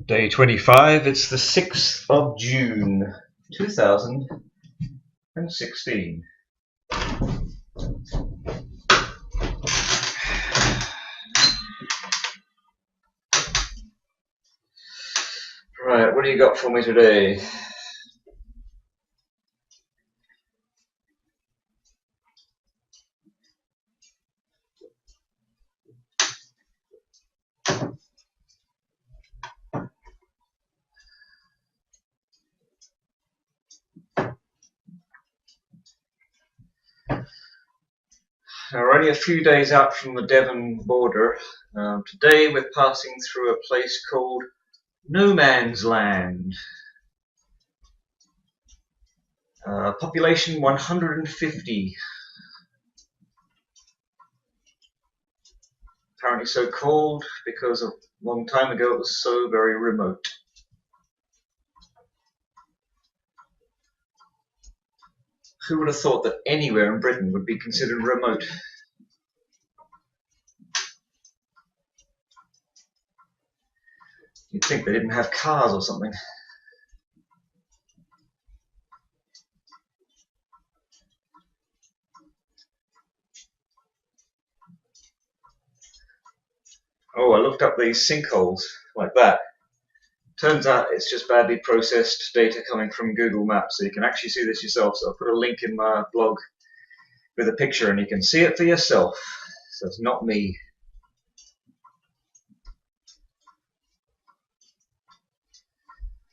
Day 25, it's the 6th of June 2016. Right, what do you got for me today? We're only a few days out from the Devon border. Today we're passing through a place called No Man's Land. Population 150. Apparently so called because a long time ago it was so very remote. Who would have thought that anywhere in Britain would be considered remote? You'd think they didn't have cars or something. Oh, I looked up these sinkholes like that. Turns out it's just badly processed data coming from Google Maps, so you can actually see this yourself. So I'll put a link in my blog with a picture and you can see it for yourself. So it's not me.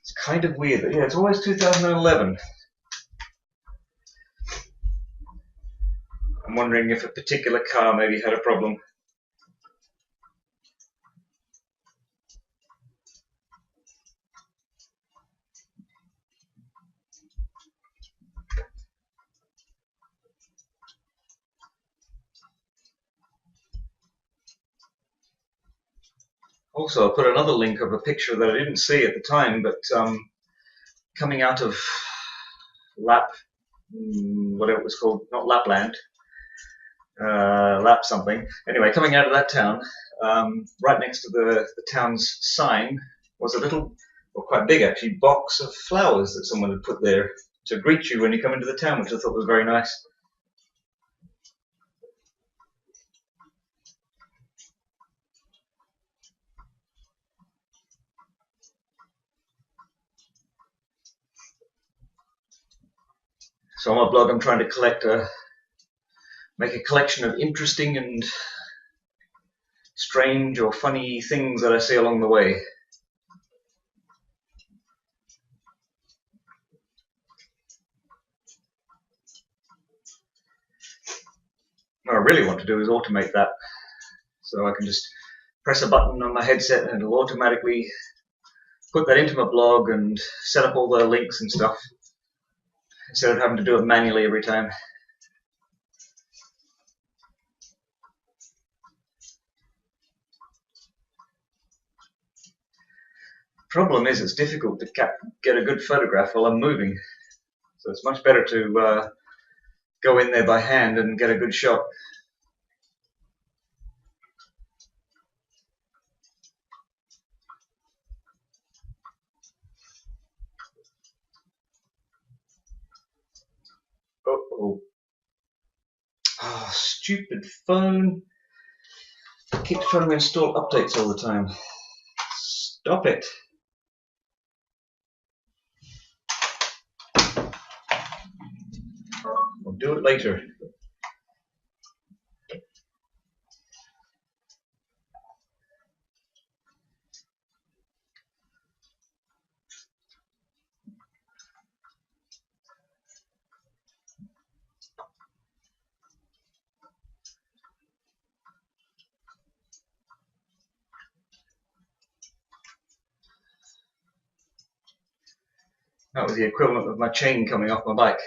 It's kind of weird, but yeah, it's always 2011. I'm wondering if a particular car maybe had a problem. Also, I'll put another link of a picture that I didn't see at the time, but coming out of whatever it was called, not Lapland, Lap something. Anyway, coming out of that town, right next to the town's sign was a little, or quite big actually, box of flowers that someone had put there to greet you when you come into the town, which I thought was very nice. So on my blog, I'm trying to make a collection of interesting and strange or funny things that I see along the way. What I really want to do is automate that, so I can just press a button on my headset and it'll automatically put that into my blog and set up all the links and stuff, instead of having to do it manually every time. Problem is, it's difficult to get a good photograph while I'm moving, so it's much better to go in there by hand and get a good shot. Uh-oh. Oh, stupid phone. Keeps trying to install updates all the time. Stop it. I'll do it later. That was the equivalent of my chain coming off my bike.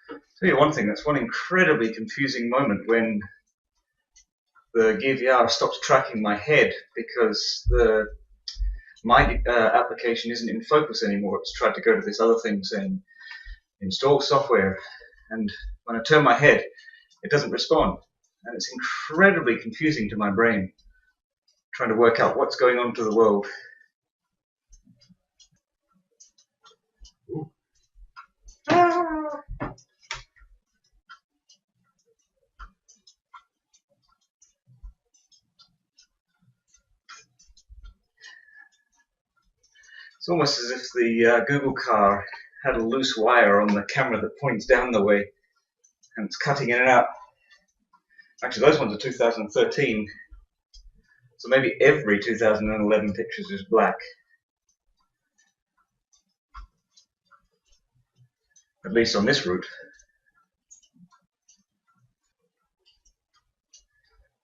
Tell you one thing, that's one incredibly confusing moment when the Gear VR stops tracking my head, because my application isn't in focus anymore. It's tried to go to this other thing saying install software, and when I turn my head, it doesn't respond. and it's incredibly confusing to my brain, trying to work out what's going on to the world. It's almost as if the Google car had a loose wire on the camera that points down the way, and it's cutting in and out. Actually, those ones are 2013, so maybe every 2011 pictures is black. At least on this route.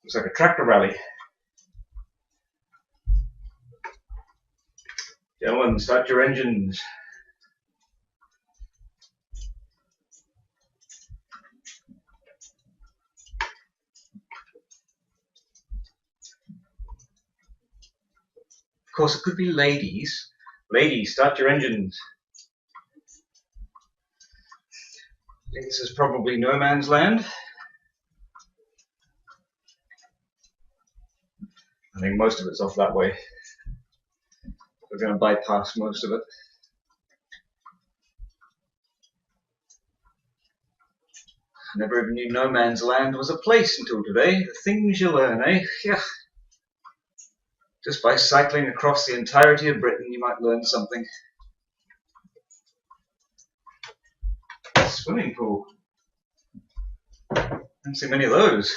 Looks like a tractor rally. Gentlemen, start your engines. Of course, it could be ladies. Ladies, start your engines. I think this is probably no man's land. I think most of it's off that way. We're going to bypass most of it. I never even knew no man's land was a place until today. The things you learn, eh? Yeah. Just by cycling across the entirety of Britain, you might learn something. Swimming pool. Don't see many of those.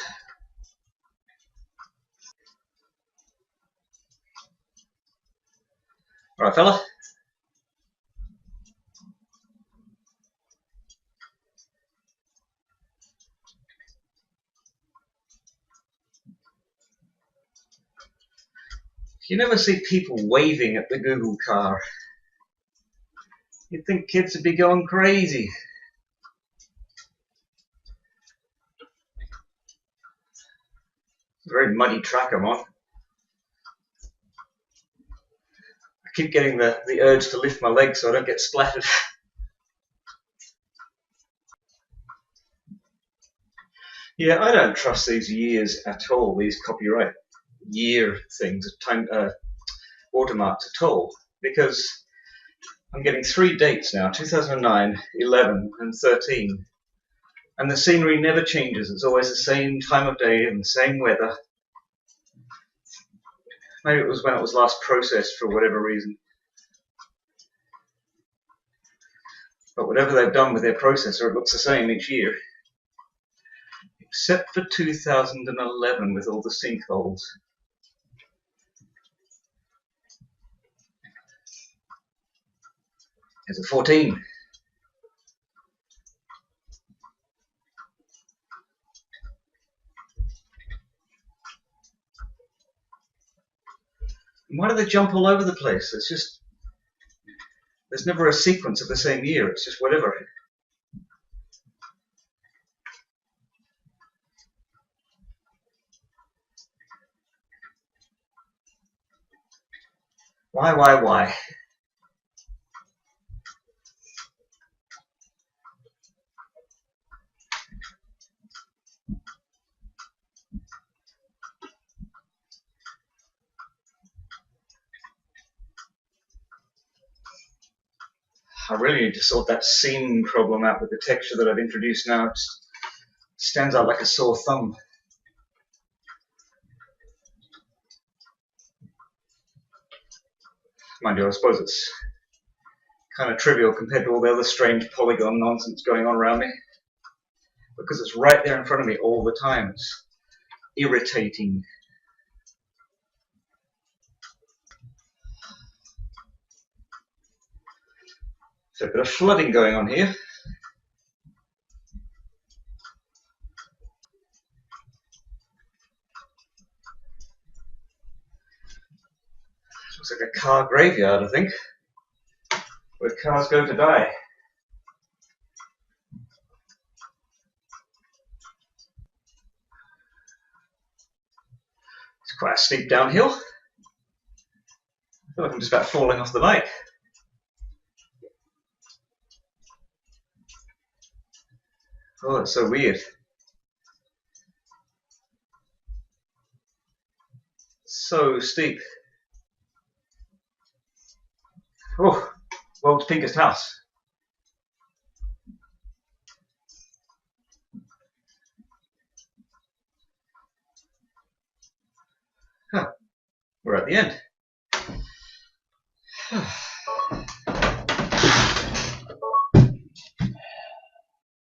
Alright, fella. You never see people waving at the Google car. You'd think kids would be going crazy. It's a very muddy track I'm on. I keep getting the urge to lift my legs so I don't get splattered. Yeah, I don't trust these years at all, these copyright year things, time watermarks at all, because I'm getting 3 dates now, 2009, 11 and 13, and the scenery never changes. It's always the same time of day and the same weather. Maybe it was when it was last processed for whatever reason. But whatever they've done with their processor, it looks the same each year. Except for 2011 with all the sinkholes. There's a 14. Why do they jump all over the place? It's just, there's never a sequence of the same year. It's just whatever. Why? I really need to sort that seam problem out with the texture that I've introduced now. It stands out like a sore thumb. Mind you, I suppose it's kind of trivial compared to all the other strange polygon nonsense going on around me, because it's right there in front of me all the time. It's irritating. So a bit of flooding going on here. Looks like a car graveyard, I think, where cars go to die. It's quite a steep downhill. I feel like I'm just about falling off the bike. Oh, that's so weird. So steep. Oh, world's peakest house. Huh. We're at the end.